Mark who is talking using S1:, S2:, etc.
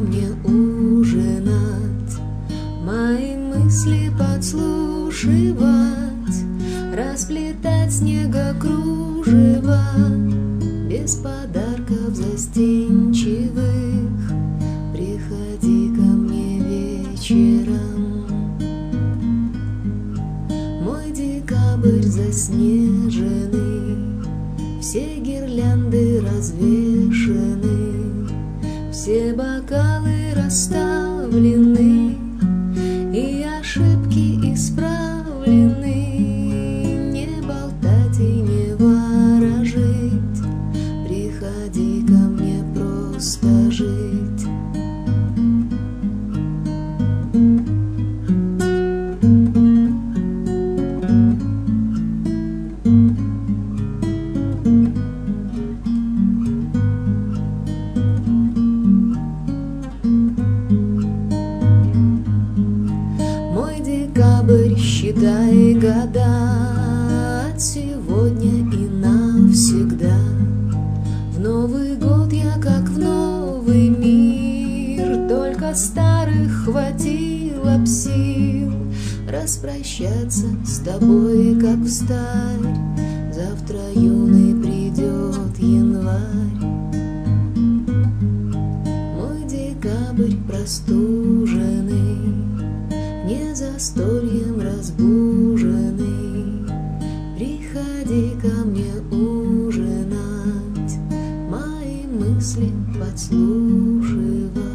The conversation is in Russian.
S1: мне ужинать, мои мысли подслушивать, расплетать снегокружево, без подарков застенчивых. Приходи ко мне вечером. Мой декабрь заснеженный, все гирлянды развешаны, все бокалы расставлены, и ошибки исправлены. Не болтать и не ворожить, приходи ко мне просто жить. Декабрь, считай года от сегодня и навсегда. В Новый год я как в новый мир, только старых хватило б сил распрощаться с тобой, как встарь. Завтра юный придет январь. Мой декабрь простуженный, не застольем разбуженный, приходи ко мне ужинать, мои мысли подслушивать.